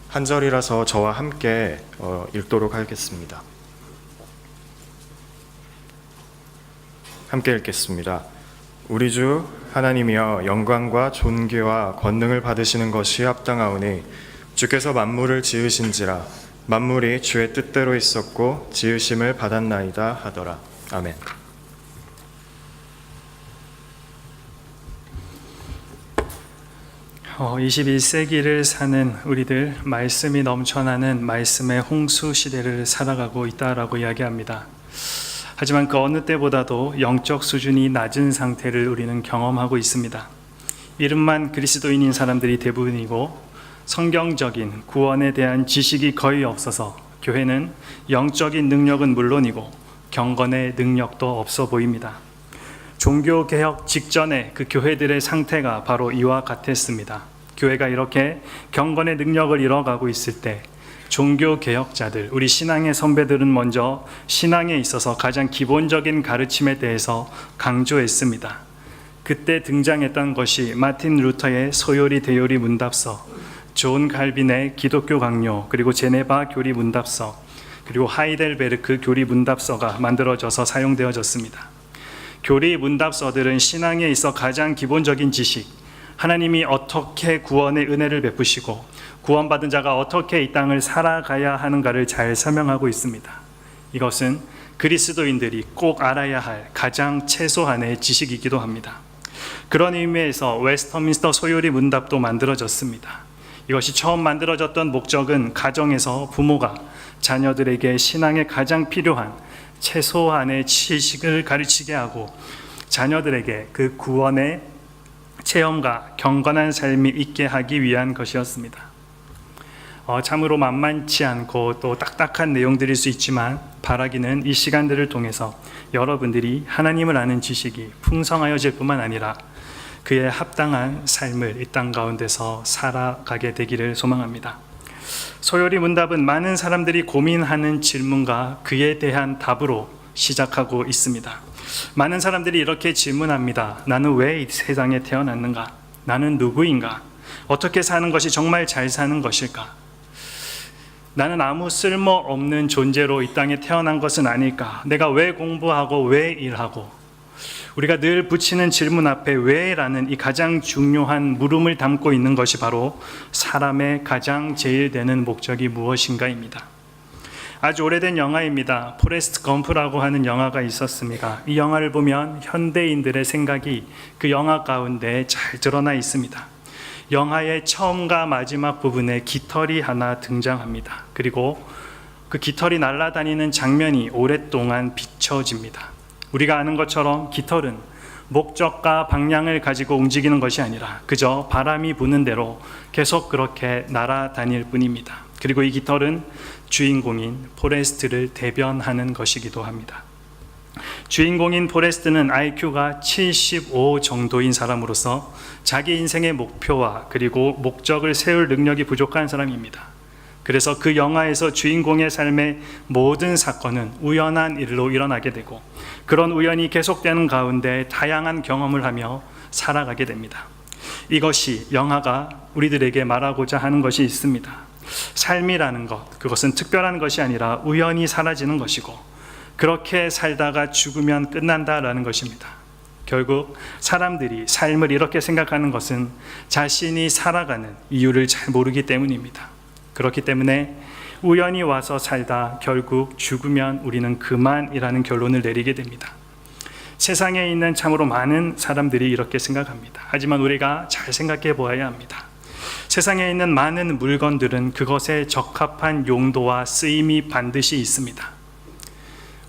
한 절이라서 저와 함께 읽도록 하겠습니다. 함께 읽겠습니다. 우리 주 하나님이여, 영광과 존귀와 권능을 받으시는 것이 합당하오니 주께서 만물을 지으신지라. 만물이 주의 뜻대로 있었고 지으심을 받았나이다 하더라. 아멘. 어, 21세기를 사는 우리들, 말씀이 넘쳐나는 말씀의 홍수 시대를 살아가고 있다라고 이야기합니다. 하지만 그 어느 때보다도 영적 수준이 낮은 상태를 우리는 경험하고 있습니다. 이름만 그리스도인인 사람들이 대부분이고 성경적인 구원에 대한 지식이 거의 없어서 교회는 영적인 능력은 물론이고 경건의 능력도 없어 보입니다. 종교개혁 직전에 그 교회들의 상태가 바로 이와 같았습니다. 교회가 이렇게 경건의 능력을 잃어가고 있을 때 종교개혁자들, 우리 신앙의 선배들은 먼저 신앙에 있어서 가장 기본적인 가르침에 대해서 강조했습니다. 그때 등장했던 것이 마틴 루터의 소요리 대요리 문답서, 존 칼빈의 기독교 강요, 그리고 제네바 교리 문답서, 그리고 하이델베르크 교리 문답서가 만들어져서 사용되어졌습니다. 교리 문답서들은 신앙에 있어 가장 기본적인 지식, 하나님이 어떻게 구원의 은혜를 베푸시고 구원받은 자가 어떻게 이 땅을 살아가야 하는가를 잘 설명하고 있습니다. 이것은 그리스도인들이 꼭 알아야 할 가장 최소한의 지식이기도 합니다. 그런 의미에서 웨스터민스터 소요리 문답도 만들어졌습니다. 이것이 처음 만들어졌던 목적은 가정에서 부모가 자녀들에게 신앙에 가장 필요한 최소한의 지식을 가르치게 하고 자녀들에게 그 구원의 체험과 경건한 삶이 있게 하기 위한 것이었습니다. 참으로 만만치 않고 또 딱딱한 내용들일 수 있지만 바라기는 이 시간들을 통해서 여러분들이 하나님을 아는 지식이 풍성하여질 뿐만 아니라 그에 합당한 삶을 이 땅 가운데서 살아가게 되기를 소망합니다. 소요리 문답은 많은 사람들이 고민하는 질문과 그에 대한 답으로 시작하고 있습니다. 많은 사람들이 이렇게 질문합니다. 나는 왜 이 세상에 태어났는가? 나는 누구인가? 어떻게 사는 것이 정말 잘 사는 것일까? 나는 아무 쓸모없는 존재로 이 땅에 태어난 것은 아닐까? 내가 왜 공부하고 왜 일하고? 우리가 늘 붙이는 질문 앞에 왜라는 이 가장 중요한 물음을 담고 있는 것이 바로 사람의 가장 제일 되는 목적이 무엇인가입니다. 아주 오래된 영화입니다. 포레스트 검프라고 하는 영화가 있었습니다. 이 영화를 보면 현대인들의 생각이 그 영화 가운데 잘 드러나 있습니다. 영화의 처음과 마지막 부분에 깃털이 하나 등장합니다. 그리고 그 깃털이 날아다니는 장면이 오랫동안 비춰집니다. 우리가 아는 것처럼 깃털은 목적과 방향을 가지고 움직이는 것이 아니라 그저 바람이 부는 대로 계속 그렇게 날아다닐 뿐입니다. 그리고 이 깃털은 주인공인 포레스트를 대변하는 것이기도 합니다. 주인공인 포레스트는 IQ가 75 정도인 사람으로서 자기 인생의 목표와 그리고 목적을 세울 능력이 부족한 사람입니다. 그래서 그 영화에서 주인공의 삶의 모든 사건은 우연한 일로 일어나게 되고 그런 우연이 계속되는 가운데 다양한 경험을 하며 살아가게 됩니다. 이것이 영화가 우리들에게 말하고자 하는 것이 있습니다. 삶이라는 것, 그것은 특별한 것이 아니라 우연히 사라지는 것이고 그렇게 살다가 죽으면 끝난다라는 것입니다. 결국 사람들이 삶을 이렇게 생각하는 것은 자신이 살아가는 이유를 잘 모르기 때문입니다. 그렇기 때문에 우연히 와서 살다 결국 죽으면 우리는 그만이라는 결론을 내리게 됩니다. 세상에 있는 참으로 많은 사람들이 이렇게 생각합니다. 하지만 우리가 잘 생각해 보아야 합니다. 세상에 있는 많은 물건들은 그것에 적합한 용도와 쓰임이 반드시 있습니다.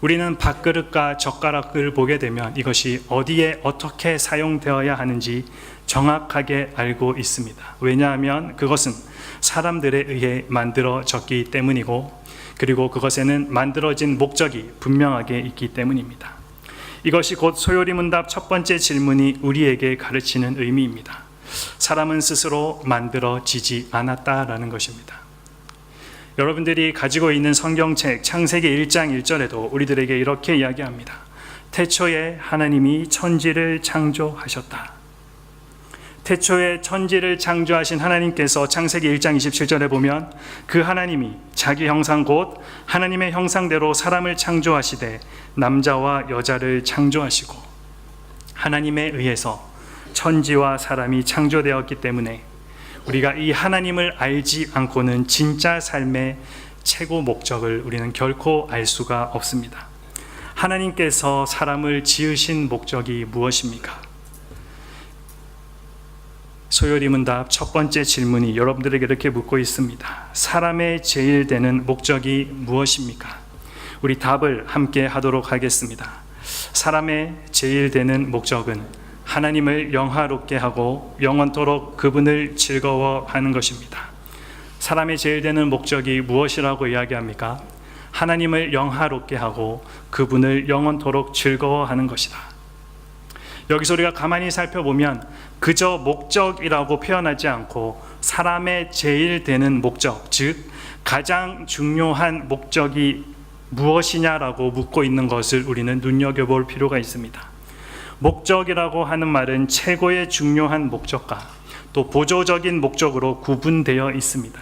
우리는 밥그릇과 젓가락을 보게 되면 이것이 어디에 어떻게 사용되어야 하는지 정확하게 알고 있습니다. 왜냐하면 그것은 사람들에 의해 만들어졌기 때문이고 그리고 그것에는 만들어진 목적이 분명하게 있기 때문입니다. 이것이 곧 소요리 문답 첫 번째 질문이 우리에게 가르치는 의미입니다. 사람은 스스로 만들어지지 않았다라는 것입니다. 여러분들이 가지고 있는 성경책 창세기 1장 1절에도 우리들에게 이렇게 이야기합니다. 태초에 하나님이 천지를 창조하셨다. 태초에 천지를 창조하신 하나님께서 창세기 1장 27절에 보면 그 하나님이 자기 형상 곧 하나님의 형상대로 사람을 창조하시되 남자와 여자를 창조하시고, 하나님에 의해서 천지와 사람이 창조되었기 때문에 우리가 이 하나님을 알지 않고는 진짜 삶의 최고 목적을 우리는 결코 알 수가 없습니다. 하나님께서 사람을 지으신 목적이 무엇입니까? 소요리 문답 첫 번째 질문이 여러분들에게 이렇게 묻고 있습니다. 사람의 제일 되는 목적이 무엇입니까? 우리 답을 함께 하도록 하겠습니다. 사람의 제일 되는 목적은 하나님을 영화롭게 하고 영원토록 그분을 즐거워하는 것입니다. 사람의 제일 되는 목적이 무엇이라고 이야기합니까? 하나님을 영화롭게 하고 그분을 영원토록 즐거워하는 것이다. 여기서 우리가 가만히 살펴보면 그저 목적이라고 표현하지 않고 사람의 제일 되는 목적, 즉 가장 중요한 목적이 무엇이냐라고 묻고 있는 것을 우리는 눈여겨볼 필요가 있습니다. 목적이라고 하는 말은 최고의 중요한 목적과 또 보조적인 목적으로 구분되어 있습니다.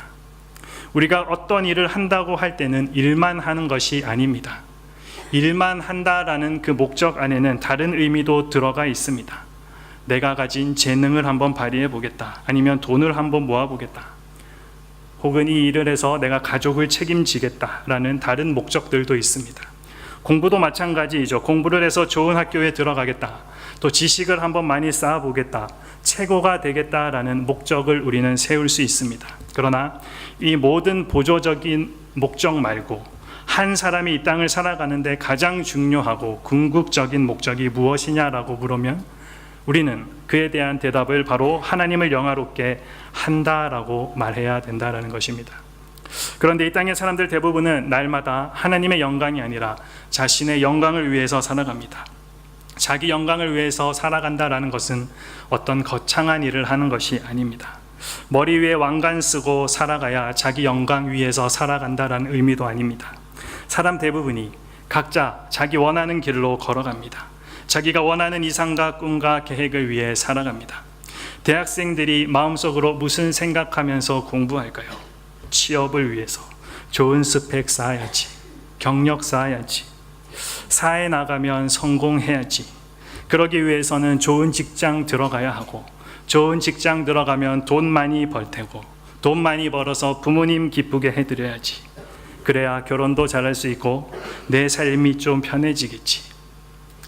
우리가 어떤 일을 한다고 할 때는 일만 하는 것이 아닙니다. 일만 한다라는 그 목적 안에는 다른 의미도 들어가 있습니다. 내가 가진 재능을 한번 발휘해 보겠다, 아니면 돈을 한번 모아 보겠다, 혹은 이 일을 해서 내가 가족을 책임지겠다라는 다른 목적들도 있습니다. 공부도 마찬가지이죠. 공부를 해서 좋은 학교에 들어가겠다, 또 지식을 한번 많이 쌓아보겠다, 최고가 되겠다라는 목적을 우리는 세울 수 있습니다. 그러나 이 모든 보조적인 목적 말고 한 사람이 이 땅을 살아가는데 가장 중요하고 궁극적인 목적이 무엇이냐라고 물으면 우리는 그에 대한 대답을 바로 하나님을 영화롭게 한다라고 말해야 된다라는 것입니다. 그런데 이 땅의 사람들 대부분은 날마다 하나님의 영광이 아니라 자신의 영광을 위해서 살아갑니다. 자기 영광을 위해서 살아간다라는 것은 어떤 거창한 일을 하는 것이 아닙니다. 머리 위에 왕관 쓰고 살아가야 자기 영광 위해서 살아간다라는 의미도 아닙니다. 사람 대부분이 각자 자기 원하는 길로 걸어갑니다. 자기가 원하는 이상과 꿈과 계획을 위해 살아갑니다. 대학생들이 마음속으로 무슨 생각하면서 공부할까요? 취업을 위해서 좋은 스펙 쌓아야지, 경력 쌓아야지, 사회 나가면 성공해야지, 그러기 위해서는 좋은 직장 들어가야 하고, 좋은 직장 들어가면 돈 많이 벌 테고, 돈 많이 벌어서 부모님 기쁘게 해드려야지, 그래야 결혼도 잘할 수 있고 내 삶이 좀 편해지겠지.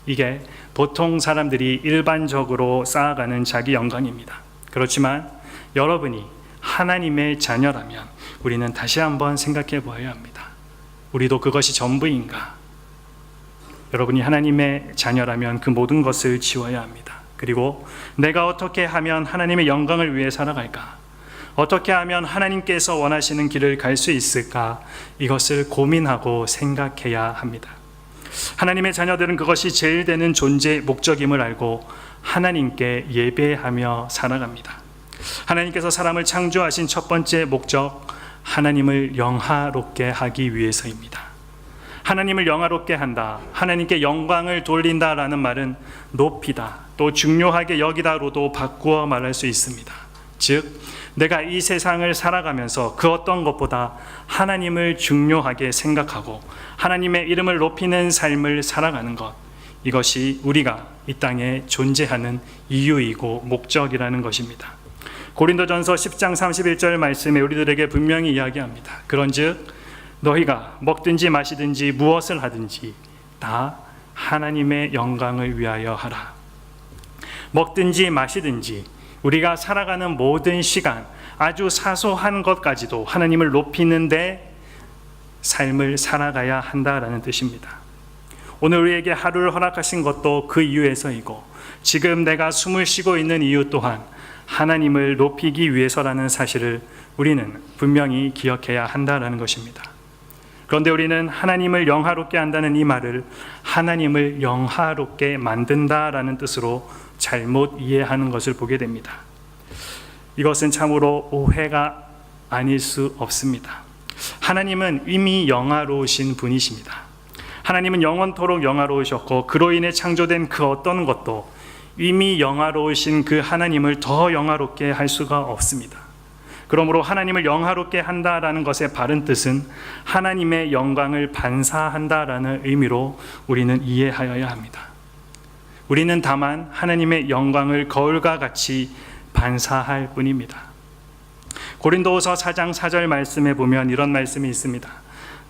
이게 보통 사람들이 일반적으로 쌓아가는 자기 영광입니다. 그렇지만 여러분이 하나님의 자녀라면 우리는 다시 한번 생각해 보아야 합니다. 우리도 그것이 전부인가? 여러분이 하나님의 자녀라면 그 모든 것을 지워야 합니다. 그리고 내가 어떻게 하면 하나님의 영광을 위해 살아갈까? 어떻게 하면 하나님께서 원하시는 길을 갈 수 있을까? 이것을 고민하고 생각해야 합니다. 하나님의 자녀들은 그것이 제일 되는 존재 목적임을 알고 하나님께 예배하며 살아갑니다. 하나님께서 사람을 창조하신 첫 번째 목적, 하나님을 영화롭게 하기 위해서입니다. 하나님을 영화롭게 한다, 하나님께 영광을 돌린다라는 말은 높이다, 또 중요하게 여기다로도 바꾸어 말할 수 있습니다. 즉, 내가 이 세상을 살아가면서 그 어떤 것보다 하나님을 중요하게 생각하고 하나님의 이름을 높이는 삶을 살아가는 것, 이것이 우리가 이 땅에 존재하는 이유이고 목적이라는 것입니다. 고린도전서 10장 31절 말씀에 우리들에게 분명히 이야기합니다. 그런즉 너희가 먹든지 마시든지 무엇을 하든지 다 하나님의 영광을 위하여 하라. 먹든지 마시든지 우리가 살아가는 모든 시간, 아주 사소한 것까지도 하나님을 높이는 데 삶을 살아가야 한다라는 뜻입니다. 오늘 우리에게 하루를 허락하신 것도 그 이유에서이고, 지금 내가 숨을 쉬고 있는 이유 또한 하나님을 높이기 위해서라는 사실을 우리는 분명히 기억해야 한다라는 것입니다. 그런데 우리는 하나님을 영화롭게 한다는 이 말을 하나님을 영화롭게 만든다라는 뜻으로 잘못 이해하는 것을 보게 됩니다. 이것은 참으로 오해가 아닐 수 없습니다. 하나님은 이미 영화로우신 분이십니다. 하나님은 영원토록 영화로우셨고 그로 인해 창조된 그 어떤 것도 이미 영화로우신 그 하나님을 더 영화롭게 할 수가 없습니다. 그러므로 하나님을 영화롭게 한다라는 것의 바른 뜻은 하나님의 영광을 반사한다라는 의미로 우리는 이해하여야 합니다. 우리는 다만 하나님의 영광을 거울과 같이 반사할 뿐입니다. 고린도후서 4장 4절 말씀에 보면 이런 말씀이 있습니다.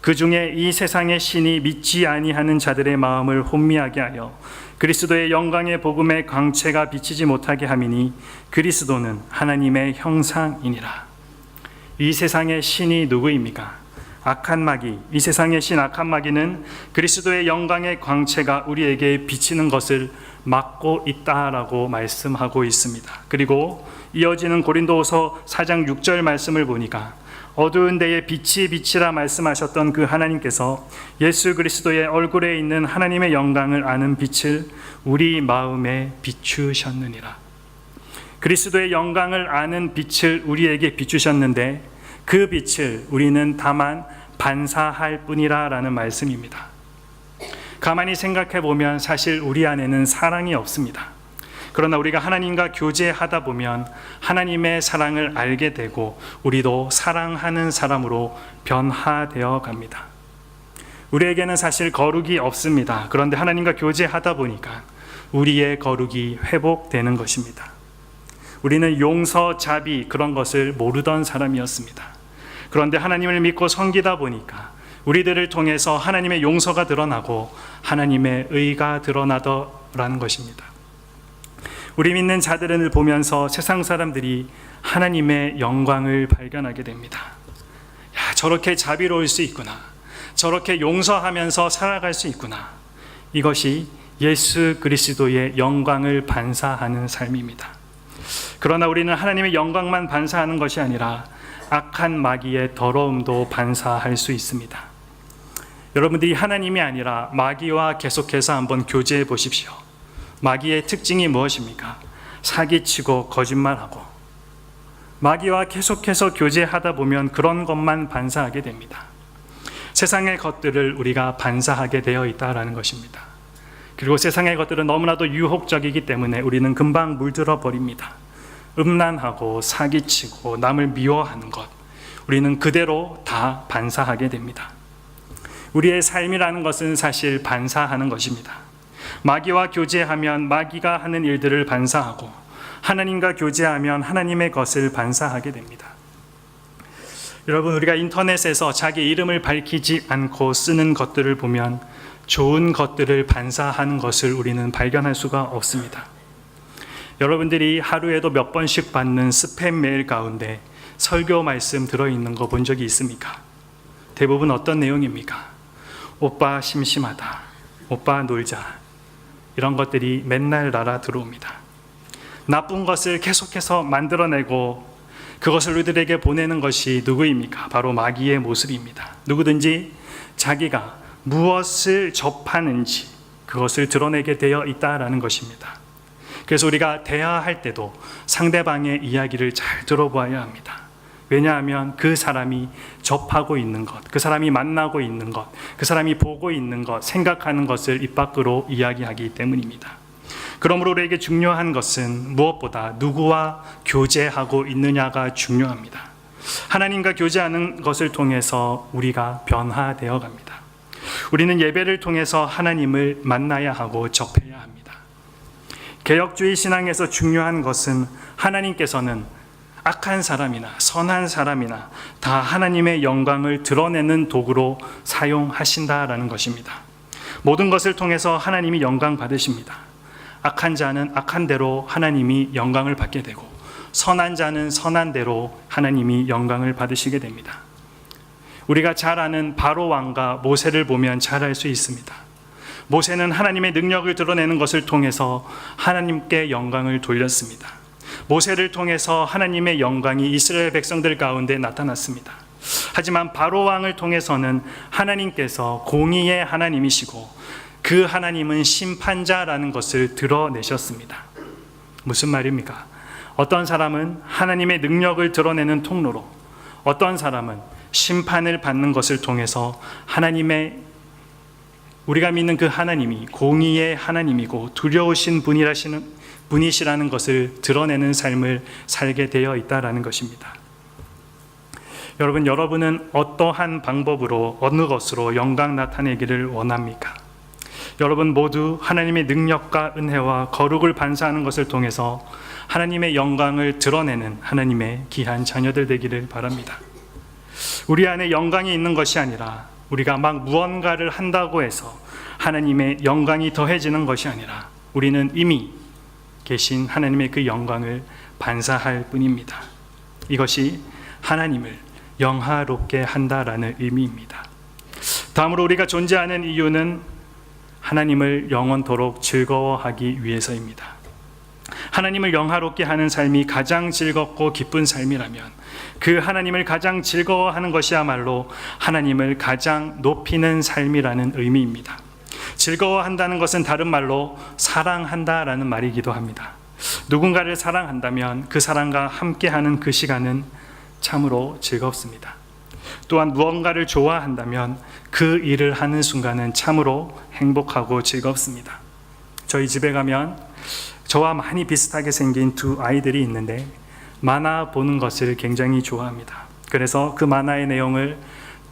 그 중에 이 세상의 신이 믿지 아니하는 자들의 마음을 혼미하게 하여 그리스도의 영광의 복음의 광채가 비치지 못하게 함이니 그리스도는 하나님의 형상이니라. 이 세상의 신이 누구입니까? 악한 마귀. 이 세상의 신 악한 마귀는 그리스도의 영광의 광채가 우리에게 비치는 것을 막고 있다라고 말씀하고 있습니다. 그리고 이어지는 고린도후서 4장 6절 말씀을 보니까 어두운 데에 빛이 비치라 말씀하셨던 그 하나님께서 예수 그리스도의 얼굴에 있는 하나님의 영광을 아는 빛을 우리 마음에 비추셨느니라. 그리스도의 영광을 아는 빛을 우리에게 비추셨는데 그 빛을 우리는 다만 반사할 뿐이라는 말씀입니다. 가만히 생각해 보면 사실 우리 안에는 사랑이 없습니다. 그러나 우리가 하나님과 교제하다 보면 하나님의 사랑을 알게 되고 우리도 사랑하는 사람으로 변화되어 갑니다. 우리에게는 사실 거룩이 없습니다. 그런데 하나님과 교제하다 보니까 우리의 거룩이 회복되는 것입니다. 우리는 용서, 자비 그런 것을 모르던 사람이었습니다. 그런데 하나님을 믿고 섬기다 보니까 우리들을 통해서 하나님의 용서가 드러나고 하나님의 의가 드러나더라는 것입니다. 우리 믿는 자들을 보면서 세상 사람들이 하나님의 영광을 발견하게 됩니다. 야, 저렇게 자비로울 수 있구나. 저렇게 용서하면서 살아갈 수 있구나. 이것이 예수 그리스도의 영광을 반사하는 삶입니다. 그러나 우리는 하나님의 영광만 반사하는 것이 아니라 악한 마귀의 더러움도 반사할 수 있습니다. 여러분들이 하나님이 아니라 마귀와 계속해서 한번 교제해 보십시오. 마귀의 특징이 무엇입니까? 사기치고 거짓말하고. 마귀와 계속해서 교제하다 보면 그런 것만 반사하게 됩니다. 세상의 것들을 우리가 반사하게 되어 있다는 것입니다. 그리고 세상의 것들은 너무나도 유혹적이기 때문에 우리는 금방 물들어 버립니다. 음란하고 사기치고 남을 미워하는 것, 우리는 그대로 다 반사하게 됩니다. 우리의 삶이라는 것은 사실 반사하는 것입니다. 마귀와 교제하면 마귀가 하는 일들을 반사하고 하나님과 교제하면 하나님의 것을 반사하게 됩니다. 여러분, 우리가 인터넷에서 자기 이름을 밝히지 않고 쓰는 것들을 보면 좋은 것들을 반사하는 것을 우리는 발견할 수가 없습니다. 여러분들이 하루에도 몇 번씩 받는 스팸 메일 가운데 설교 말씀 들어있는 거 본 적이 있습니까? 대부분 어떤 내용입니까? 오빠 심심하다, 오빠 놀자, 이런 것들이 맨날 날아 들어옵니다. 나쁜 것을 계속해서 만들어내고 그것을 우리들에게 보내는 것이 누구입니까? 바로 마귀의 모습입니다. 누구든지 자기가 무엇을 접하는지 그것을 드러내게 되어 있다라는 것입니다. 그래서 우리가 대화할 때도 상대방의 이야기를 잘 들어보아야 합니다. 왜냐하면 그 사람이 접하고 있는 것, 그 사람이 만나고 있는 것, 그 사람이 보고 있는 것, 생각하는 것을 입 밖으로 이야기하기 때문입니다. 그러므로 우리에게 중요한 것은 무엇보다 누구와 교제하고 있느냐가 중요합니다. 하나님과 교제하는 것을 통해서 우리가 변화되어 갑니다. 우리는 예배를 통해서 하나님을 만나야 하고 접해야 합니다. 개혁주의 신앙에서 중요한 것은 하나님께서는 악한 사람이나 선한 사람이나 다 하나님의 영광을 드러내는 도구로 사용하신다라는 것입니다. 모든 것을 통해서 하나님이 영광 받으십니다. 악한 자는 악한 대로 하나님이 영광을 받게 되고 선한 자는 선한 대로 하나님이 영광을 받으시게 됩니다. 우리가 잘 아는 바로 왕과 모세를 보면 잘 알 수 있습니다. 모세는 하나님의 능력을 드러내는 것을 통해서 하나님께 영광을 돌렸습니다. 모세를 통해서 하나님의 영광이 이스라엘 백성들 가운데 나타났습니다. 하지만 바로 왕을 통해서는 하나님께서 공의의 하나님이시고 그 하나님은 심판자라는 것을 드러내셨습니다. 무슨 말입니까? 어떤 사람은 하나님의 능력을 드러내는 통로로, 어떤 사람은 심판을 받는 것을 통해서 하나님의, 우리가 믿는 그 하나님이 공의의 하나님이고 두려우신 분이시라는 것을 드러내는 삶을 살게 되어 있다라는 것입니다. 여러분은 어떠한 방법으로 어느 것으로 영광 나타내기를 원합니까? 여러분 모두 하나님의 능력과 은혜와 거룩을 반사하는 것을 통해서 하나님의 영광을 드러내는 하나님의 귀한 자녀들 되기를 바랍니다. 우리 안에 영광이 있는 것이 아니라 우리가 막 무언가를 한다고 해서 하나님의 영광이 더해지는 것이 아니라 우리는 이미 계신 하나님의 그 영광을 반사할 뿐입니다. 이것이 하나님을 영화롭게 한다라는 의미입니다. 다음으로 우리가 존재하는 이유는 하나님을 영원토록 즐거워하기 위해서입니다. 하나님을 영화롭게 하는 삶이 가장 즐겁고 기쁜 삶이라면 그 하나님을 가장 즐거워하는 것이야말로 하나님을 가장 높이는 삶이라는 의미입니다. 즐거워한다는 것은 다른 말로 사랑한다라는 말이기도 합니다. 누군가를 사랑한다면 그 사람과 함께하는 그 시간은 참으로 즐겁습니다. 또한 무언가를 좋아한다면 그 일을 하는 순간은 참으로 행복하고 즐겁습니다. 저희 집에 가면 저와 많이 비슷하게 생긴 두 아이들이 있는데 만화 보는 것을 굉장히 좋아합니다. 그래서 그 만화의 내용을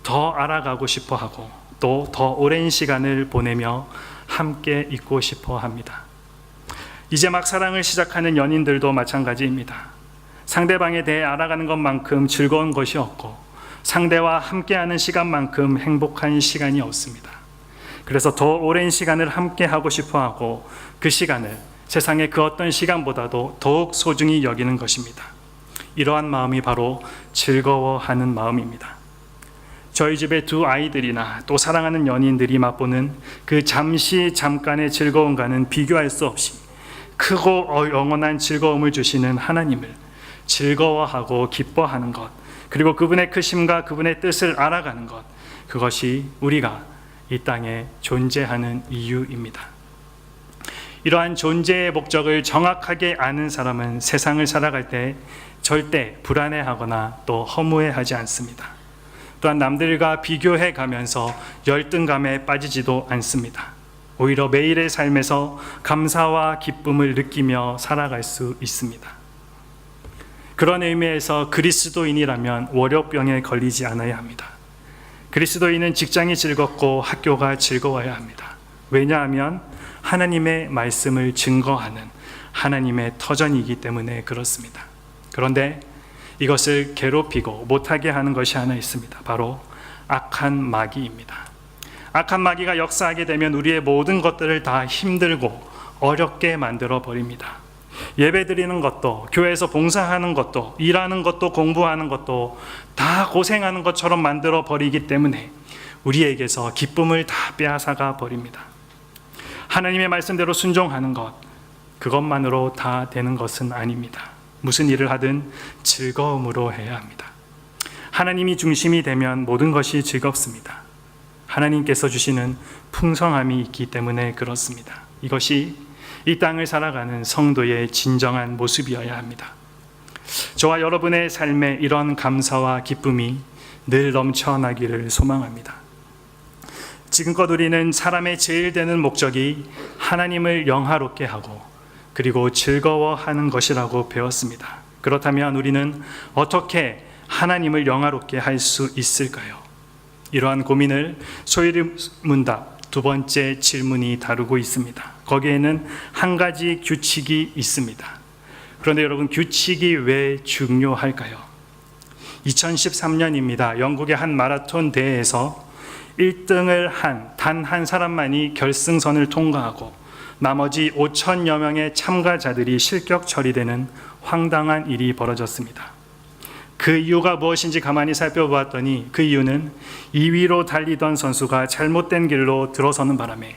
더 알아가고 싶어 하고 또 더 오랜 시간을 보내며 함께 있고 싶어 합니다. 이제 막 사랑을 시작하는 연인들도 마찬가지입니다. 상대방에 대해 알아가는 것만큼 즐거운 것이 없고 상대와 함께하는 시간만큼 행복한 시간이 없습니다. 그래서 더 오랜 시간을 함께하고 싶어 하고 그 시간을 세상의 그 어떤 시간보다도 더욱 소중히 여기는 것입니다. 이러한 마음이 바로 즐거워하는 마음입니다. 저희 집의 두 아이들이나 또 사랑하는 연인들이 맛보는 그 잠깐의 즐거움과는 비교할 수 없이 크고 영원한 즐거움을 주시는 하나님을 즐거워하고 기뻐하는 것, 그리고 그분의 크심과 그분의 뜻을 알아가는 것, 그것이 우리가 이 땅에 존재하는 이유입니다. 이러한 존재의 목적을 정확하게 아는 사람은 세상을 살아갈 때 절대 불안해하거나 또 허무해하지 않습니다. 또한 남들과 비교해 가면서 열등감에 빠지지도 않습니다. 오히려 매일의 삶에서 감사와 기쁨을 느끼며 살아갈 수 있습니다. 그런 의미에서 그리스도인이라면 월요병에 걸리지 않아야 합니다. 그리스도인은 직장이 즐겁고 학교가 즐거워야 합니다. 왜냐하면 하나님의 말씀을 증거하는 하나님의 터전이기 때문에 그렇습니다. 그런데 이것을 괴롭히고 못하게 하는 것이 하나 있습니다. 바로 악한 마귀입니다. 악한 마귀가 역사하게 되면 우리의 모든 것들을 다 힘들고 어렵게 만들어 버립니다. 예배드리는 것도, 교회에서 봉사하는 것도, 일하는 것도, 공부하는 것도 다 고생하는 것처럼 만들어 버리기 때문에 우리에게서 기쁨을 다 빼앗아가 버립니다. 하나님의 말씀대로 순종하는 것, 그것만으로 다 되는 것은 아닙니다. 무슨 일을 하든 즐거움으로 해야 합니다. 하나님이 중심이 되면 모든 것이 즐겁습니다. 하나님께서 주시는 풍성함이 있기 때문에 그렇습니다. 이것이 이 땅을 살아가는 성도의 진정한 모습이어야 합니다. 저와 여러분의 삶에 이런 감사와 기쁨이 늘 넘쳐나기를 소망합니다. 지금껏 우리는 사람의 제일 되는 목적이 하나님을 영화롭게 하고 그리고 즐거워하는 것이라고 배웠습니다. 그렇다면 우리는 어떻게 하나님을 영화롭게 할 수 있을까요? 이러한 고민을 소위문답 두 번째 질문이 다루고 있습니다. 거기에는 한 가지 규칙이 있습니다. 그런데 여러분, 규칙이 왜 중요할까요? 2013년입니다. 영국의 한 마라톤 대회에서 1등을 단 한 사람만이 결승선을 통과하고 나머지 5천여 명의 참가자들이 실격 처리되는 황당한 일이 벌어졌습니다. 그 이유가 무엇인지 가만히 살펴보았더니 그 이유는 2위로 달리던 선수가 잘못된 길로 들어서는 바람에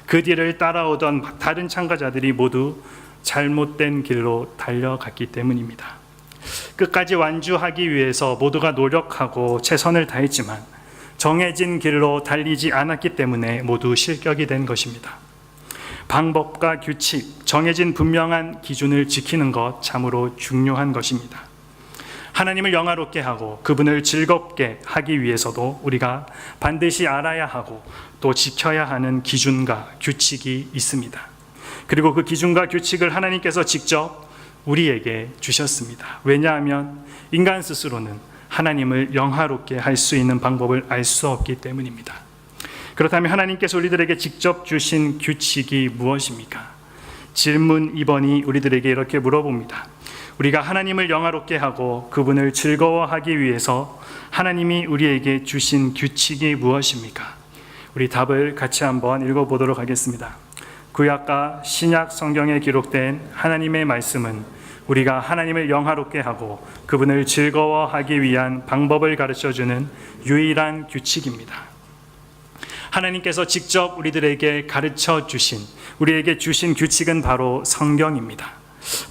그 뒤를 따라오던 다른 참가자들이 모두 잘못된 길로 달려갔기 때문입니다. 끝까지 완주하기 위해서 모두가 노력하고 최선을 다했지만 정해진 길로 달리지 않았기 때문에 모두 실격이 된 것입니다. 방법과 규칙, 정해진 분명한 기준을 지키는 것 참으로 중요한 것입니다. 하나님을 영화롭게 하고 그분을 즐겁게 하기 위해서도 우리가 반드시 알아야 하고 또 지켜야 하는 기준과 규칙이 있습니다. 그리고 그 기준과 규칙을 하나님께서 직접 우리에게 주셨습니다. 왜냐하면 인간 스스로는 하나님을 영화롭게 할 수 있는 방법을 알 수 없기 때문입니다. 그렇다면 하나님께서 우리들에게 직접 주신 규칙이 무엇입니까? 질문 2번이 우리들에게 이렇게 물어봅니다. 우리가 하나님을 영화롭게 하고 그분을 즐거워하기 위해서 하나님이 우리에게 주신 규칙이 무엇입니까? 우리 답을 같이 한번 읽어보도록 하겠습니다. 구약과 신약 성경에 기록된 하나님의 말씀은 우리가 하나님을 영화롭게 하고 그분을 즐거워하기 위한 방법을 가르쳐주는 유일한 규칙입니다. 하나님께서 직접 우리들에게 가르쳐 주신, 우리에게 주신 규칙은 바로 성경입니다.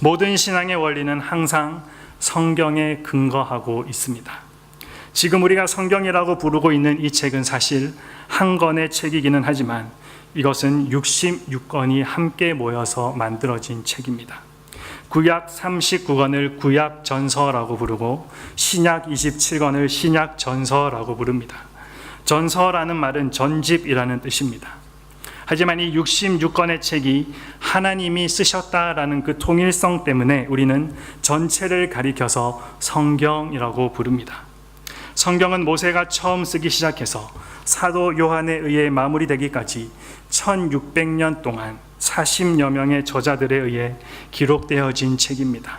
모든 신앙의 원리는 항상 성경에 근거하고 있습니다. 지금 우리가 성경이라고 부르고 있는 이 책은 사실 한 권의 책이기는 하지만 이것은 66권이 함께 모여서 만들어진 책입니다. 구약 39권을 구약 전서라고 부르고 신약 27권을 신약 전서라고 부릅니다. 전서라는 말은 전집이라는 뜻입니다. 하지만 이 66권의 책이 하나님이 쓰셨다라는 그 통일성 때문에 우리는 전체를 가리켜서 성경이라고 부릅니다. 성경은 모세가 처음 쓰기 시작해서 사도 요한에 의해 마무리되기까지 1600년 동안 40여 명의 저자들에 의해 기록되어진 책입니다.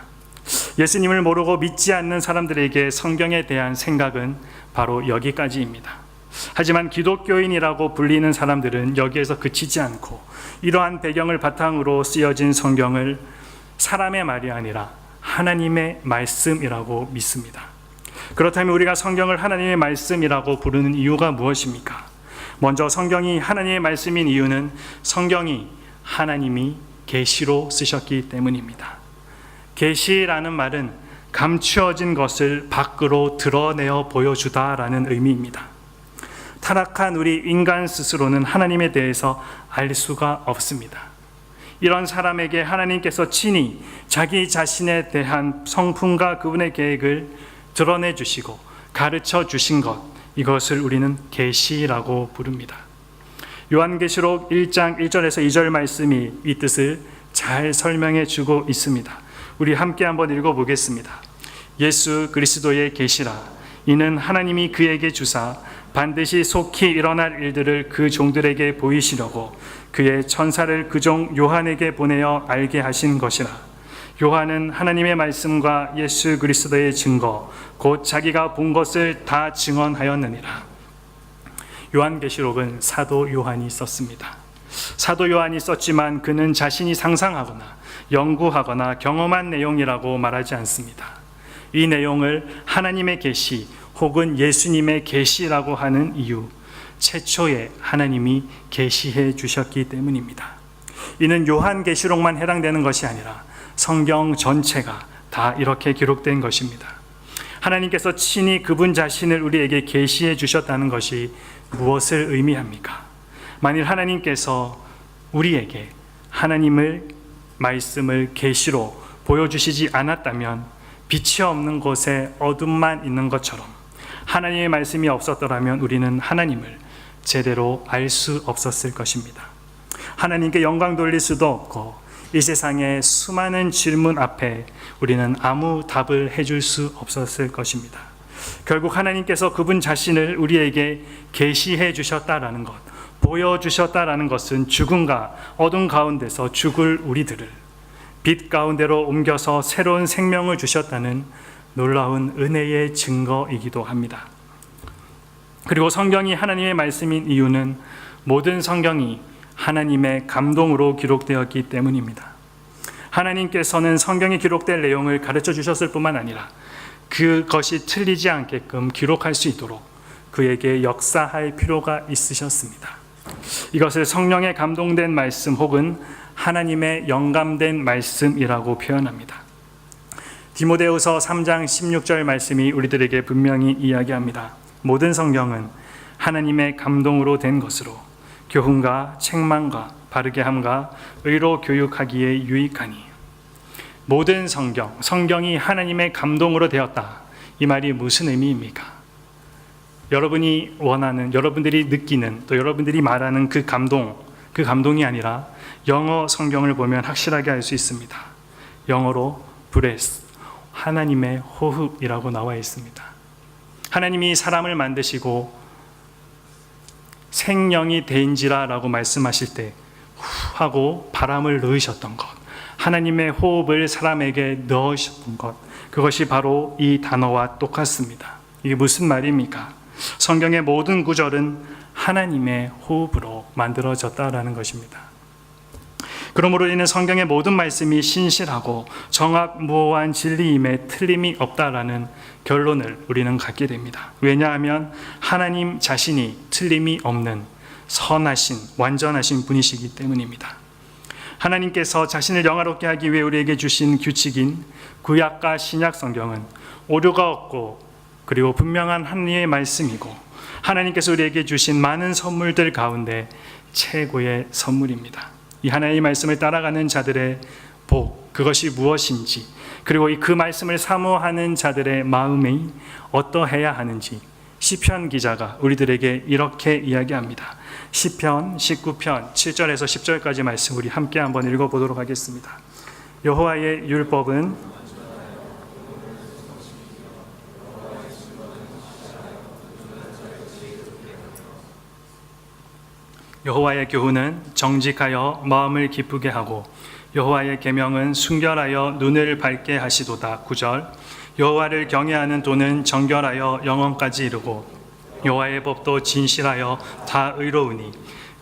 예수님을 모르고 믿지 않는 사람들에게 성경에 대한 생각은 바로 여기까지입니다. 하지만 기독교인이라고 불리는 사람들은 여기에서 그치지 않고 이러한 배경을 바탕으로 쓰여진 성경을 사람의 말이 아니라 하나님의 말씀이라고 믿습니다. 그렇다면 우리가 성경을 하나님의 말씀이라고 부르는 이유가 무엇입니까? 먼저 성경이 하나님의 말씀인 이유는 성경이 하나님이 계시로 쓰셨기 때문입니다. 계시라는 말은 감추어진 것을 밖으로 드러내어 보여주다라는 의미입니다. 타락한 우리 인간 스스로는 하나님에 대해서 알 수가 없습니다. 이런 사람에게 하나님께서 친히 자기 자신에 대한 성품과 그분의 계획을 드러내 주시고 가르쳐 주신 것, 이것을 우리는 계시라고 부릅니다. 요한계시록 1장 1절에서 2절 말씀이 이 뜻을 잘 설명해 주고 있습니다. 우리 함께 한번 읽어보겠습니다. 예수 그리스도의 계시라. 이는 하나님이 그에게 주사 반드시 속히 일어날 일들을 그 종들에게 보이시려고 그의 천사를 그 종 요한에게 보내어 알게 하신 것이라. 요한은 하나님의 말씀과 예수 그리스도의 증거, 곧 자기가 본 것을 다 증언하였느니라. 요한계시록은 사도 요한이 썼습니다. 사도 요한이 썼지만 그는 자신이 상상하거나 연구하거나 경험한 내용이라고 말하지 않습니다. 이 내용을 하나님의 계시 혹은 예수님의 계시라고 하는 이유, 최초에 하나님이 계시해 주셨기 때문입니다. 이는 요한계시록만 해당되는 것이 아니라 성경 전체가 다 이렇게 기록된 것입니다. 하나님께서 친히 그분 자신을 우리에게 계시해 주셨다는 것이 무엇을 의미합니까? 만일 하나님께서 우리에게 하나님을 말씀을 계시로 보여주시지 않았다면 빛이 없는 곳에 어둠만 있는 것처럼 하나님의 말씀이 없었더라면 우리는 하나님을 제대로 알 수 없었을 것입니다. 하나님께 영광 돌릴 수도 없고 이 세상의 수많은 질문 앞에 우리는 아무 답을 해줄 수 없었을 것입니다. 결국 하나님께서 그분 자신을 우리에게 계시해 주셨다라는 것, 보여주셨다라는 것은 죽음과 어둠 가운데서 죽을 우리들을 빛 가운데로 옮겨서 새로운 생명을 주셨다는 놀라운 은혜의 증거이기도 합니다. 그리고 성경이 하나님의 말씀인 이유는 모든 성경이 하나님의 감동으로 기록되었기 때문입니다. 하나님께서는 성경에 기록된 내용을 가르쳐 주셨을 뿐만 아니라 그것이 틀리지 않게끔 기록할 수 있도록 그에게 역사할 필요가 있으셨습니다. 이것을 성령의 감동된 말씀 혹은 하나님의 영감된 말씀이라고 표현합니다. 디모데후서 3장 16절 말씀이 우리들에게 분명히 이야기합니다. 모든 성경은 하나님의 감동으로 된 것으로 교훈과 책망과 바르게 함과 의로 교육하기에 유익하니. 모든 성경이 하나님의 감동으로 되었다. 이 말이 무슨 의미입니까? 여러분이 원하는, 여러분들이 느끼는, 또 여러분들이 말하는 그 감동, 그 감동이 아니라 영어 성경을 보면 확실하게 알 수 있습니다. 영어로 breath, 하나님의 호흡이라고 나와 있습니다. 하나님이 사람을 만드시고 생명이 되인지라라고 말씀하실 때 후 하고 바람을 넣으셨던 것, 하나님의 호흡을 사람에게 넣으셨던 것, 그것이 바로 이 단어와 똑같습니다. 이게 무슨 말입니까? 성경의 모든 구절은 하나님의 호흡으로 만들어졌다라는 것입니다. 그러므로 이는 성경의 모든 말씀이 신실하고 정확무오한 진리임에 틀림이 없다라는 결론을 우리는 갖게 됩니다. 왜냐하면 하나님 자신이 틀림이 없는 선하신 완전하신 분이시기 때문입니다. 하나님께서 자신을 영화롭게 하기 위해 우리에게 주신 규칙인 구약과 신약 성경은 오류가 없고 그리고 분명한 하나님의 말씀이고 하나님께서 우리에게 주신 많은 선물들 가운데 최고의 선물입니다. 이 하나님의 말씀을 따라가는 자들의 복, 그것이 무엇인지, 그리고 그 말씀을 사모하는 자들의 마음이 어떠해야 하는지 시편 기자가 우리들에게 이렇게 이야기합니다. 시편 19편 7절에서 10절까지 말씀 우리 함께 한번 읽어보도록 하겠습니다. 여호와의 율법은 여호와의 교훈은 정직하여 마음을 기쁘게 하고 여호와의 계명은 순결하여 눈을 밝게 하시도다. 9절 여호와를 경외하는 도는 정결하여 영원까지 이르고 여호와의 법도 진실하여 다 의로우니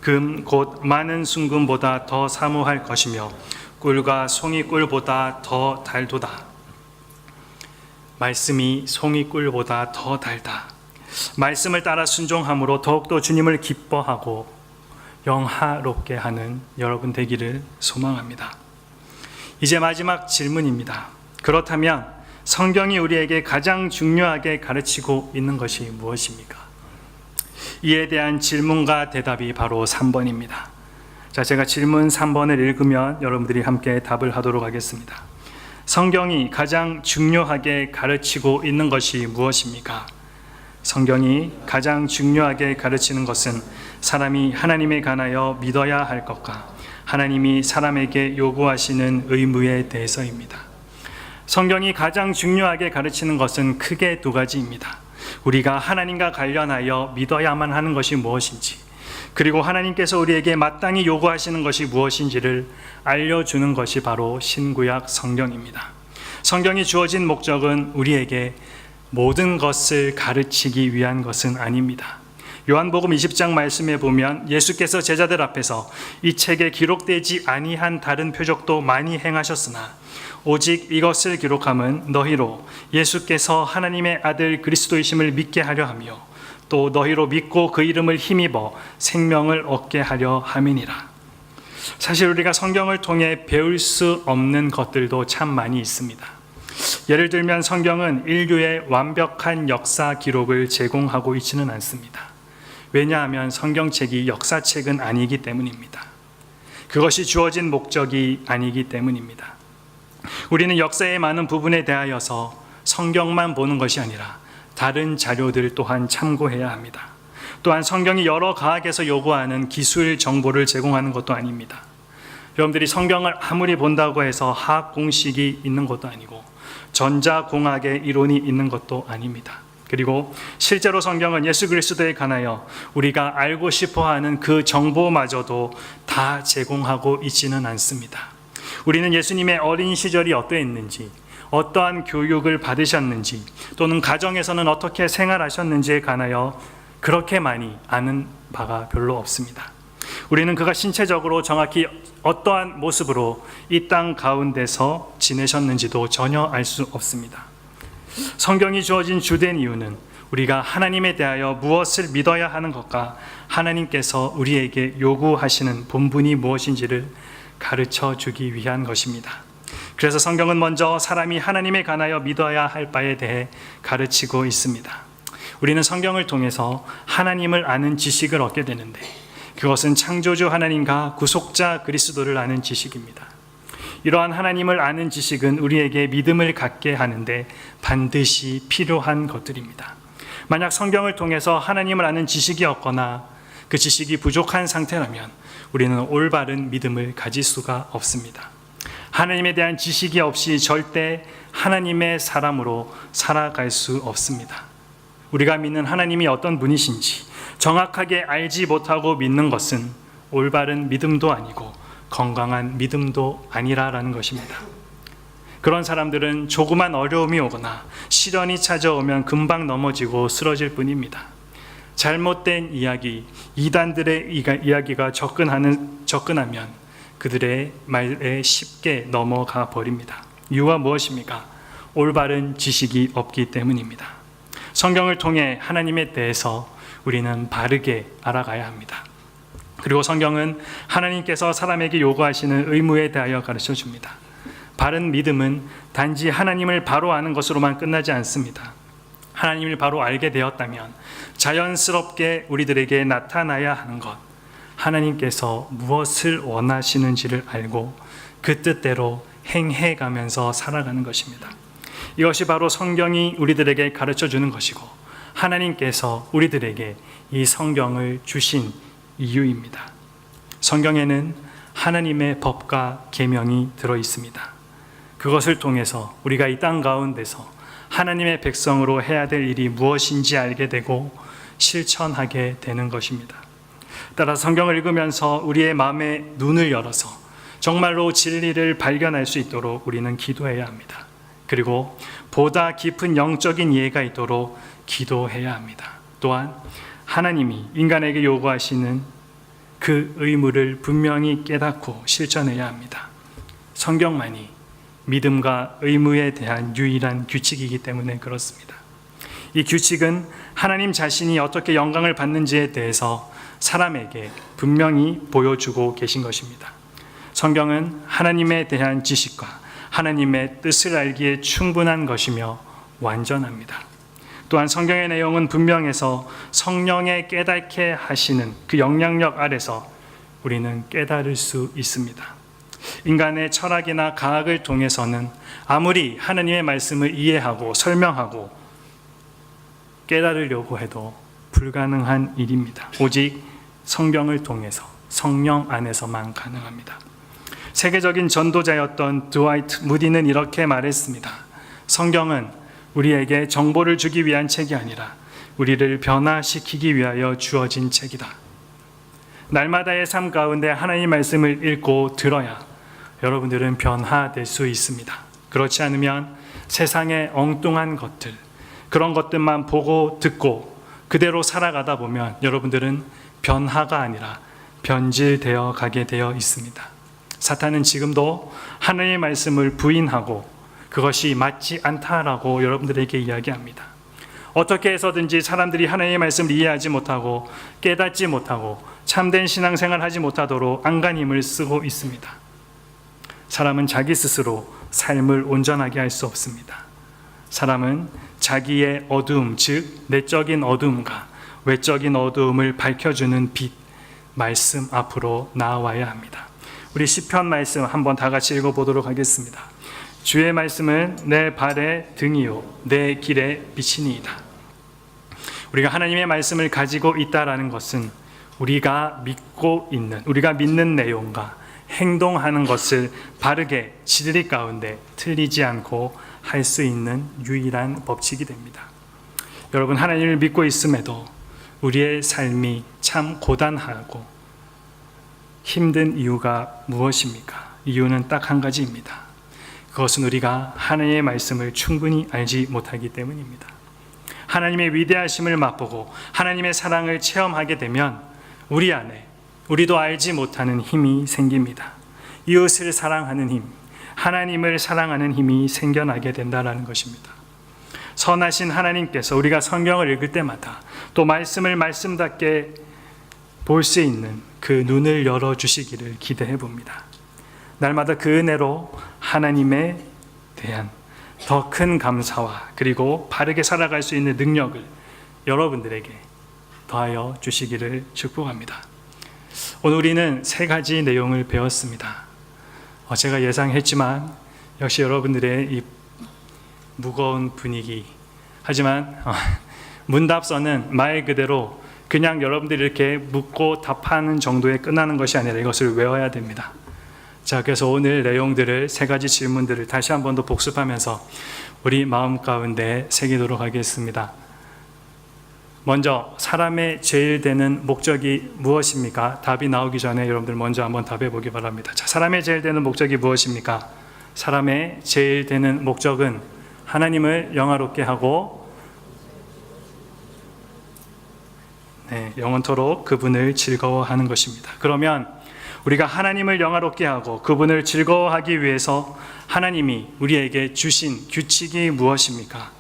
금 곧 많은 순금보다 더 사모할 것이며 꿀과 송이꿀보다 더 달도다. 말씀이 송이꿀보다 더 달다. 말씀을 따라 순종함으로 더욱더 주님을 기뻐하고 영화롭게 하는 여러분 되기를 소망합니다. 이제 마지막 질문입니다. 그렇다면 성경이 우리에게 가장 중요하게 가르치고 있는 것이 무엇입니까? 이에 대한 질문과 대답이 바로 3번입니다. 자, 제가 질문 3번을 읽으면 여러분들이 함께 답을 하도록 하겠습니다. 성경이 가장 중요하게 가르치고 있는 것이 무엇입니까? 성경이 가장 중요하게 가르치는 것은 사람이 하나님에 관하여 믿어야 할 것과 하나님이 사람에게 요구하시는 의무에 대해서입니다. 성경이 가장 중요하게 가르치는 것은 크게 두 가지입니다. 우리가 하나님과 관련하여 믿어야만 하는 것이 무엇인지, 그리고 하나님께서 우리에게 마땅히 요구하시는 것이 무엇인지를 알려주는 것이 바로 신구약 성경입니다. 성경이 주어진 목적은 우리에게 모든 것을 가르치기 위한 것은 아닙니다. 요한복음 20장 말씀에 보면 예수께서 제자들 앞에서 이 책에 기록되지 아니한 다른 표적도 많이 행하셨으나 오직 이것을 기록함은 너희로 예수께서 하나님의 아들 그리스도이심을 믿게 하려 하며 또 너희로 믿고 그 이름을 힘입어 생명을 얻게 하려 함이니라. 사실 우리가 성경을 통해 배울 수 없는 것들도 참 많이 있습니다. 예를 들면 성경은 인류의 완벽한 역사 기록을 제공하고 있지는 않습니다. 왜냐하면 성경책이 역사책은 아니기 때문입니다. 그것이 주어진 목적이 아니기 때문입니다. 우리는 역사의 많은 부분에 대하여서 성경만 보는 것이 아니라 다른 자료들 또한 참고해야 합니다. 또한 성경이 여러 과학에서 요구하는 기술 정보를 제공하는 것도 아닙니다. 여러분들이 성경을 아무리 본다고 해서 화학 공식이 있는 것도 아니고 전자공학의 이론이 있는 것도 아닙니다. 그리고 실제로 성경은 예수 그리스도에 관하여 우리가 알고 싶어하는 그 정보마저도 다 제공하고 있지는 않습니다. 우리는 예수님의 어린 시절이 어떠했는지, 어떠한 교육을 받으셨는지, 또는 가정에서는 어떻게 생활하셨는지에 관하여 그렇게 많이 아는 바가 별로 없습니다. 우리는 그가 신체적으로 정확히 어떠한 모습으로 이 땅 가운데서 지내셨는지도 전혀 알 수 없습니다. 성경이 주어진 주된 이유는 우리가 하나님에 대하여 무엇을 믿어야 하는 것과 하나님께서 우리에게 요구하시는 본분이 무엇인지를 가르쳐 주기 위한 것입니다. 그래서 성경은 먼저 사람이 하나님에 관하여 믿어야 할 바에 대해 가르치고 있습니다. 우리는 성경을 통해서 하나님을 아는 지식을 얻게 되는데 그것은 창조주 하나님과 구속자 그리스도를 아는 지식입니다. 이러한 하나님을 아는 지식은 우리에게 믿음을 갖게 하는데 반드시 필요한 것들입니다. 만약 성경을 통해서 하나님을 아는 지식이 없거나 그 지식이 부족한 상태라면 우리는 올바른 믿음을 가질 수가 없습니다. 하나님에 대한 지식이 없이 절대 하나님의 사람으로 살아갈 수 없습니다. 우리가 믿는 하나님이 어떤 분이신지 정확하게 알지 못하고 믿는 것은 올바른 믿음도 아니고 건강한 믿음도 아니라라는 것입니다. 그런 사람들은 조그만 어려움이 오거나 시련이 찾아오면 금방 넘어지고 쓰러질 뿐입니다. 잘못된 이야기, 이단들의 이야기가 접근하면 그들의 말에 쉽게 넘어가 버립니다. 이유가 무엇입니까? 올바른 지식이 없기 때문입니다. 성경을 통해 하나님에 대해서 우리는 바르게 알아가야 합니다. 그리고 성경은 하나님께서 사람에게 요구하시는 의무에 대하여 가르쳐 줍니다. 바른 믿음은 단지 하나님을 바로 아는 것으로만 끝나지 않습니다. 하나님을 바로 알게 되었다면 자연스럽게 우리들에게 나타나야 하는 것, 하나님께서 무엇을 원하시는지를 알고 그 뜻대로 행해가면서 살아가는 것입니다. 이것이 바로 성경이 우리들에게 가르쳐 주는 것이고 하나님께서 우리들에게 이 성경을 주신 이유입니다. 성경에는 하나님의 법과 계명이 들어 있습니다. 그것을 통해서 우리가 이 땅 가운데서 하나님의 백성으로 해야 될 일이 무엇인지 알게 되고 실천하게 되는 것입니다. 따라 성경을 읽으면서 우리의 마음의 눈을 열어서 정말로 진리를 발견할 수 있도록 우리는 기도해야 합니다. 그리고 보다 깊은 영적인 이해가 있도록 기도해야 합니다. 또한 하나님이 인간에게 요구하시는 그 의무를 분명히 깨닫고 실천해야 합니다. 성경만이 믿음과 의무에 대한 유일한 규칙이기 때문에 그렇습니다. 이 규칙은 하나님 자신이 어떻게 영광을 받는지에 대해서 사람에게 분명히 보여주고 계신 것입니다. 성경은 하나님에 대한 지식과 하나님의 뜻을 알기에 충분한 것이며 완전합니다. 또한 성경의 내용은 분명해서 성령의 깨닫게 하시는 그 영향력 아래서 우리는 깨달을 수 있습니다. 인간의 철학이나 과학을 통해서는 아무리 하나님의 말씀을 이해하고 설명하고 깨달으려고 해도 불가능한 일입니다. 오직 성경을 통해서 성령 안에서만 가능합니다. 세계적인 전도자였던 드와이트 무디는 이렇게 말했습니다. 성경은 우리에게 정보를 주기 위한 책이 아니라 우리를 변화시키기 위하여 주어진 책이다. 날마다의 삶 가운데 하나님의 말씀을 읽고 들어야 여러분들은 변화될 수 있습니다. 그렇지 않으면 세상의 엉뚱한 것들, 그런 것들만 보고 듣고 그대로 살아가다 보면 여러분들은 변화가 아니라 변질되어 가게 되어 있습니다. 사탄은 지금도 하나님의 말씀을 부인하고 그것이 맞지 않다라고 여러분들에게 이야기합니다. 어떻게 해서든지 사람들이 하나님의 말씀을 이해하지 못하고 깨닫지 못하고 참된 신앙생활을 하지 못하도록 안간힘을 쓰고 있습니다. 사람은 자기 스스로 삶을 온전하게 할 수 없습니다. 사람은 자기의 어두움, 즉 내적인 어두움과 외적인 어두움을 밝혀주는 빛, 말씀 앞으로 나아와야 합니다. 우리 시편 말씀 한번 다 같이 읽어보도록 하겠습니다. 주의 말씀은 내 발의 등이요 내 길의 빛이니이다. 우리가 하나님의 말씀을 가지고 있다라는 것은 우리가 믿는 내용과 행동하는 것을 바르게 진리 가운데 틀리지 않고 할 수 있는 유일한 법칙이 됩니다. 여러분, 하나님을 믿고 있음에도 우리의 삶이 참 고단하고 힘든 이유가 무엇입니까? 이유는 딱 한 가지입니다. 그것은 우리가 하나님의 말씀을 충분히 알지 못하기 때문입니다. 하나님의 위대하심을 맛보고 하나님의 사랑을 체험하게 되면 우리 안에 우리도 알지 못하는 힘이 생깁니다. 이웃을 사랑하는 힘, 하나님을 사랑하는 힘이 생겨나게 된다는 것입니다. 선하신 하나님께서 우리가 성경을 읽을 때마다 또 말씀을 말씀답게 볼 수 있는 그 눈을 열어주시기를 기대해 봅니다. 날마다 그 은혜로 하나님에 대한 더 큰 감사와 그리고 바르게 살아갈 수 있는 능력을 여러분들에게 더하여 주시기를 축복합니다. 오늘 우리는 3가지 내용을 배웠습니다. 제가 예상했지만 역시 여러분들의 이 무거운 분위기, 하지만 문답서는 말 그대로 그냥 여러분들이 이렇게 묻고 답하는 정도에 끝나는 것이 아니라 이것을 외워야 됩니다. 자, 그래서 오늘 내용들을, 세 가지 질문들을 다시 한 번 더 복습하면서 우리 마음 가운데 새기도록 하겠습니다. 먼저, 사람의 제일 되는 목적이 무엇입니까? 답이 나오기 전에 여러분들 먼저 한번 답해 보기 바랍니다. 자, 사람의 제일 되는 목적이 무엇입니까? 사람의 제일 되는 목적은 하나님을 영화롭게 하고 영원토록 그분을 즐거워하는 것입니다. 그러면 우리가 하나님을 영화롭게 하고 그분을 즐거워하기 위해서 하나님이 우리에게 주신 규칙이 무엇입니까?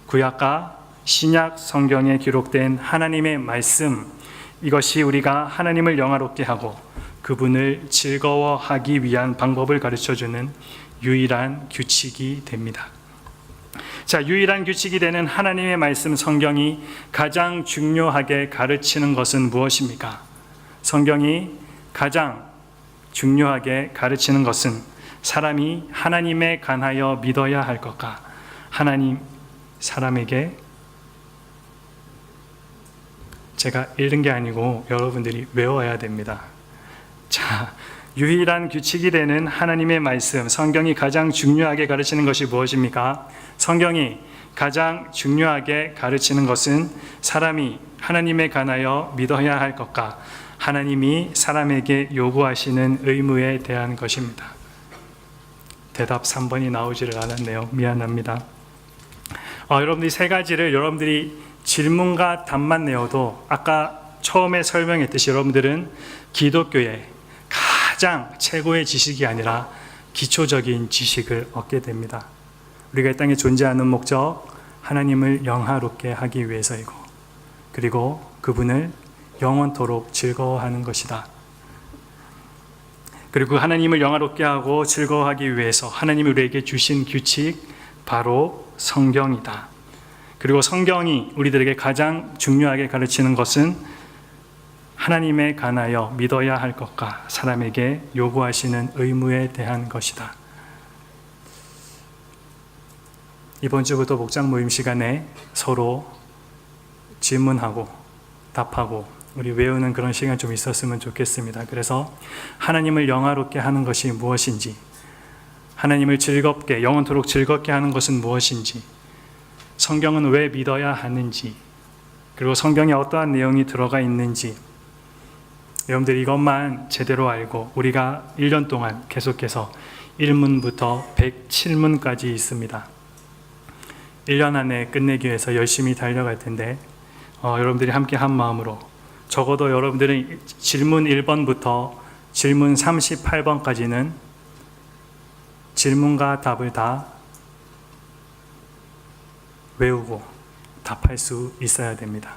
구약과 신약 성경에 기록된 하나님의 말씀, 이것이 우리가 하나님을 영화롭게 하고 그분을 즐거워하기 위한 방법을 가르쳐주는 유일한 규칙이 됩니다. 자, 유일한 규칙이 되는 하나님의 말씀 성경이 가장 중요하게 가르치는 것은 무엇입니까? 성경이 가장 중요하게 가르치는 것은 사람이 하나님에 관하여 믿어야 할 것과 하나님 사람에게, 제가 읽은 게 아니고 여러분들이 외워야 됩니다. 자, 유일한 규칙이 되는 하나님의 말씀, 성경이 가장 중요하게 가르치는 것이 무엇입니까? 성경이 가장 중요하게 가르치는 것은 사람이 하나님에 관하여 믿어야 할 것과 하나님이 사람에게 요구하시는 의무에 대한 것입니다. 대답 3번이 나오지를 않았네요. 미안합니다. 여러분들이 세 가지를 여러분들이 질문과 답만 내어도 아까 처음에 설명했듯이 여러분들은 기독교의 가장 최고의 지식이 아니라 기초적인 지식을 얻게 됩니다. 우리가 이 땅에 존재하는 목적, 하나님을 영화롭게 하기 위해서이고, 그리고 그분을 영원토록 즐거워하는 것이다. 그리고 하나님을 영화롭게 하고 즐거워하기 위해서 하나님이 우리에게 주신 규칙, 바로 성경이다. 그리고 성경이 우리들에게 가장 중요하게 가르치는 것은 하나님에 관하여 믿어야 할 것과 사람에게 요구하시는 의무에 대한 것이다. 이번 주부터 목장 모임 시간에 서로 질문하고 답하고 우리 외우는 그런 시간 좀 있었으면 좋겠습니다. 그래서 하나님을 영화롭게 하는 것이 무엇인지, 하나님을 즐겁게, 영원토록 즐겁게 하는 것은 무엇인지, 성경은 왜 믿어야 하는지, 그리고 성경에 어떠한 내용이 들어가 있는지, 여러분들 이것만 제대로 알고 우리가 1년 동안 계속해서 1문부터 107문까지 있습니다. 1년 안에 끝내기 위해서 열심히 달려갈 텐데 여러분들이 함께 한 마음으로 적어도 여러분들은 질문 1번부터 질문 38번까지는 질문과 답을 다 외우고 답할 수 있어야 됩니다.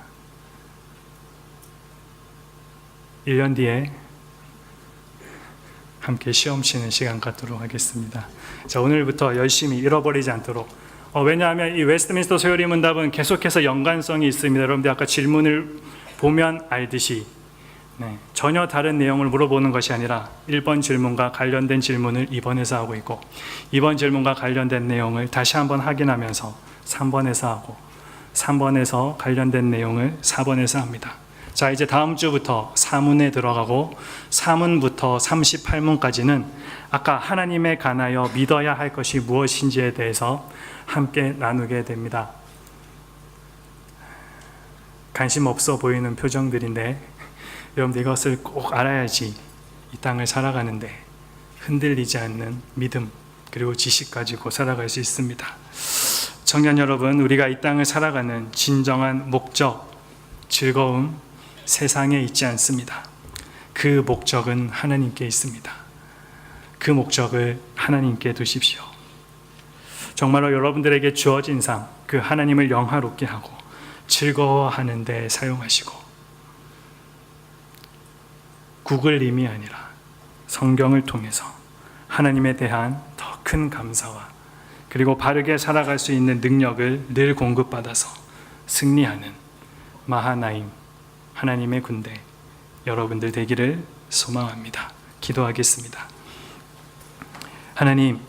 1년 뒤에 함께 시험 치는 시간 갖도록 하겠습니다. 자, 오늘부터 열심히 잃어버리지 않도록, 왜냐하면 이 웨스트민스터 소요리 문답은 계속해서 연관성이 있습니다. 여러분들 아까 질문을 보면 알듯이 전혀 다른 내용을 물어보는 것이 아니라 1번 질문과 관련된 질문을 2번에서 하고 있고 2번 질문과 관련된 내용을 다시 한번 확인하면서 3번에서 하고 3번에서 관련된 내용을 4번에서 합니다. 자, 이제 다음 주부터 4문에 들어가고 4문부터 38문까지는 아까 하나님에 관하여 믿어야 할 것이 무엇인지에 대해서 함께 나누게 됩니다. 관심 없어 보이는 표정들인데 여러분들 이것을 꼭 알아야지 이 땅을 살아가는데 흔들리지 않는 믿음 그리고 지식 가지고 살아갈 수 있습니다. 청년 여러분, 우리가 이 땅을 살아가는 진정한 목적, 즐거움 세상에 있지 않습니다. 그 목적은 하나님께 있습니다. 그 목적을 하나님께 두십시오. 정말로 여러분들에게 주어진 삶, 그 하나님을 영화롭게 하고 즐거워하는 데 사용하시고 구글림이 아니라 성경을 통해서 하나님에 대한 더 큰 감사와 그리고 바르게 살아갈 수 있는 능력을 늘 공급받아서 승리하는 마하나임 하나님의 군대 여러분들 되기를 소망합니다. 기도하겠습니다. 하나님,